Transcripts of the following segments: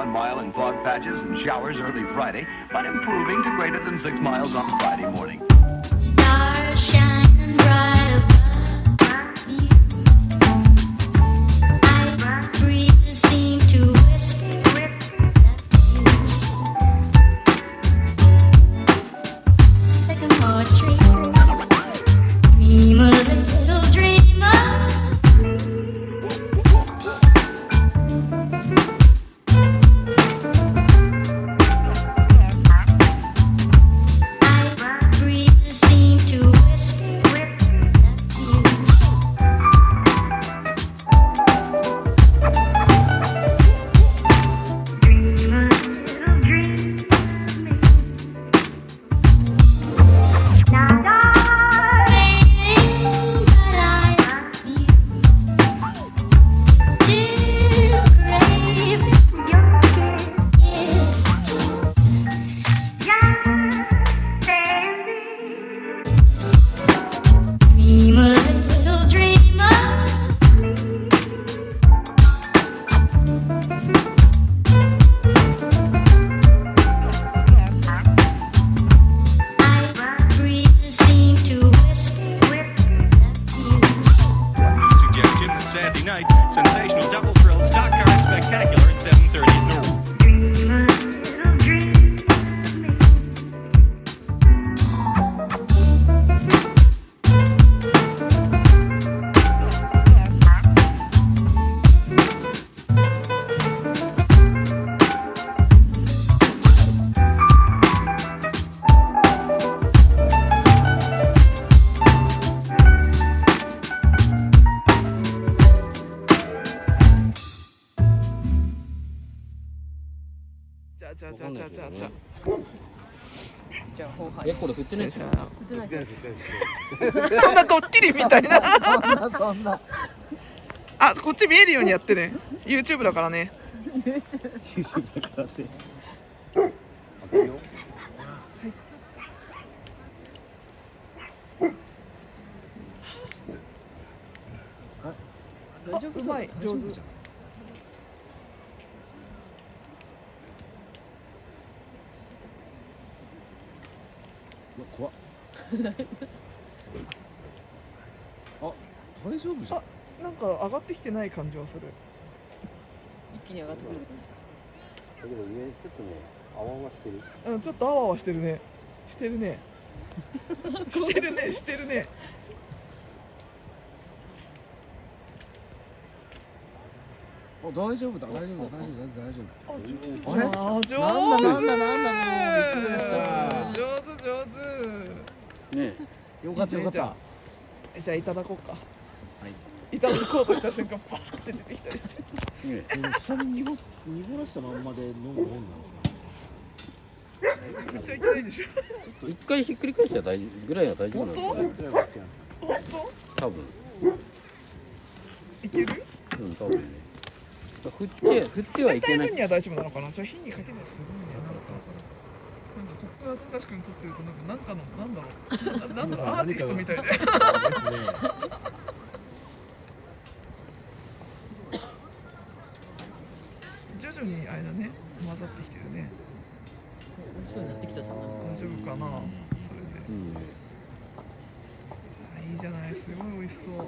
1 mile in fog patches and showers early Friday, but improving to greater than 6 miles on Friday morning. Stars shining bright above you. Night breezes seem to whisper that you. Sycamore tree, dream a little dreamer. Sensational double thrill stock car spectacular at 7:30 noon. これ振ってないですよ。そんなドッキリみたいな。そんな。あ、こっち見えるようにやってね。YouTube だからね。YouTube だからね。大丈夫？うまい、上手。怖っ。あ、大丈夫じゃん。あ、なんか上がってきてない感じはする。一気に上がってくる。だけど上ちょっとね、あわあわしてる。うん、ちょっとあわあわしてるね。してるね。してるね、してるね。大丈夫だ、大丈夫だ、大丈夫だ、大丈夫。あれ？上手。なんだもうびっくりですか。上手上手。ね、よかったよかった。じゃあいただこうか。はい。いただこうとした瞬間パーって出てきたりして。ね、下に濁らしたまんまで飲むもんなんですか。ちょっといけないでしょ。ちょっと一回ひっくり返したら大丈夫ぐらいは大丈夫なんですかね。本当？多分。いける？うん、多分ね。振ってはいけない。冷たい分には大丈夫なのかな。じゃあ火にかけないすごいね。なんかここが確かに撮ってるとなんかなんだろうアーティストみたいで。徐々にあれだね、混ざってきてるね。美味しそうになってきたじゃん。大丈夫かな。それで。いいじゃない、すごい美味しそう。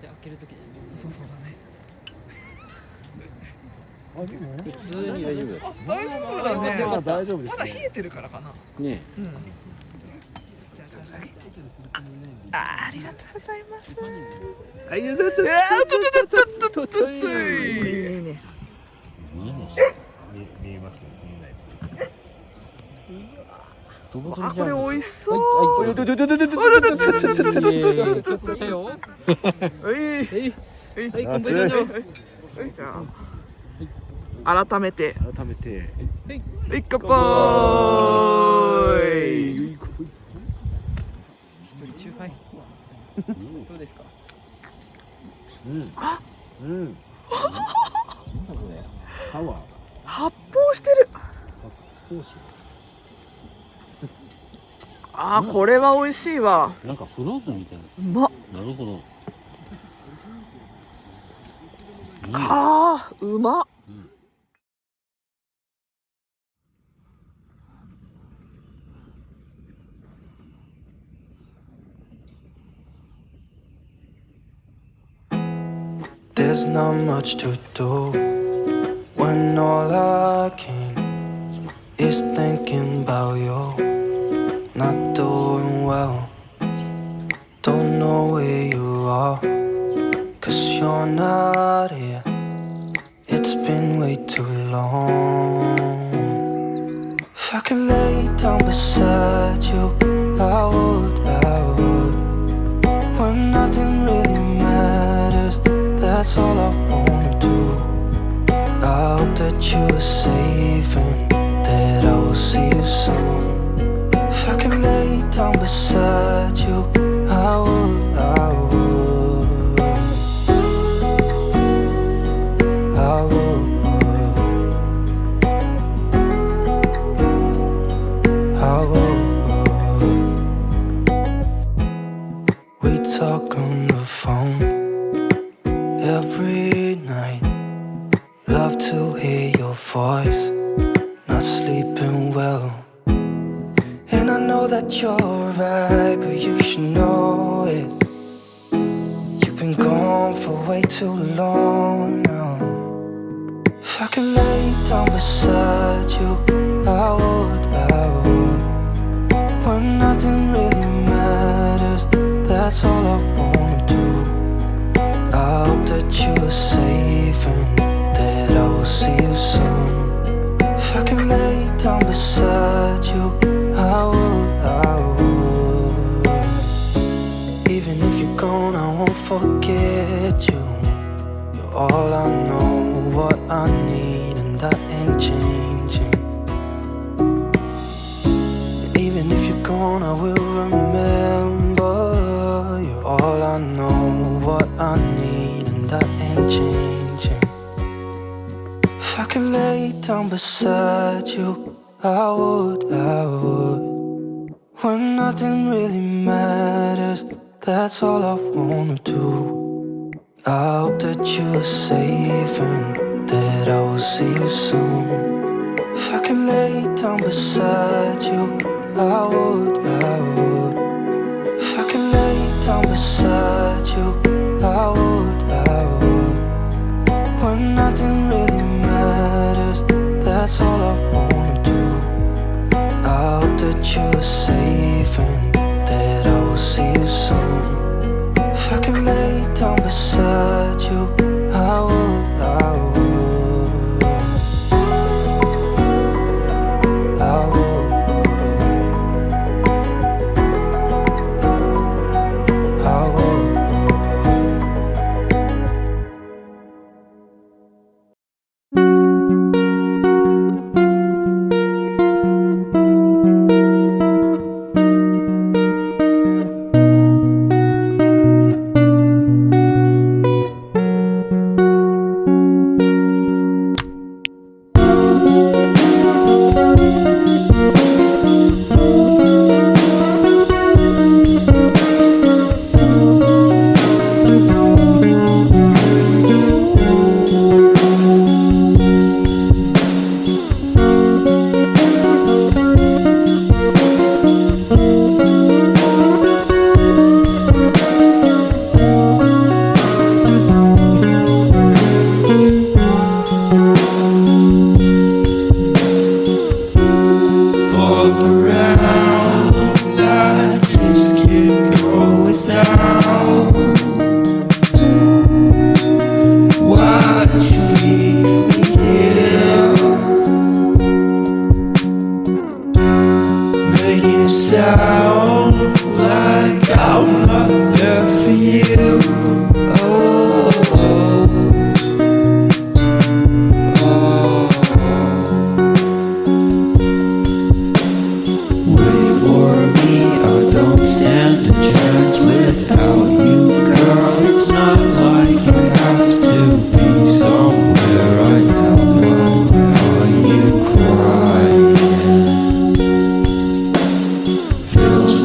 で開けるときだよね。そうだね。あ、でも普通に大丈夫だ。あ、大丈夫だね。大丈夫です。まだ冷えてるからかな。ね。うん。ありがとうございます。あ、いやだちょっといいね。見えますよ。見えないです。あ、これ美味しそう。じゃあ改めてはい乾杯。中杯。どうですか？あ、サワー。発泡してる。あ、これは美味しいわ。なんかフローズンみたいな。うまっ。なるほど。はあ、うまっ。There's not much to do when all I can is thinking about you. Not doing well, don't know where you are, 'cause you're not here. It's been way too long. If I could lay down beside you, I would, when nothing really matters. That's all I wanna do. I hope that you are safe and that I will see you soon. If I could lay down beside you, I would, I would, I would, I would. We talk on the phone every night. Love to hear your voice. Not sleeping well, and I know that you're right, but you should know it. You've been gone for way too long now. If I could lay down beside you, I would, when nothing really matters. That's all I wanna do. I hope that you are safe and that I will see you soon. If I can lay down beside you, I would. Even if you're gone, I won't forget you. You're all I know, what I need, and that ain't changing. And even if you're gone, I will remember. You're all I know, what I need, and that ain't changing. If I could lay down beside you, I would, when nothing really matters. That's all I wanna do. I hope that you are safe and that I will see you soon. If I could lay down beside you, I would, if I could lay down beside you, I would, when nothing really matters. That's all I wanna do. I hope that you are safe and that I will see you soon. If I could lay down beside you, I would, I would, I would. Feels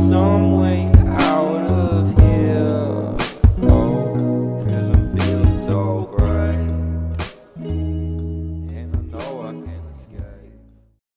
some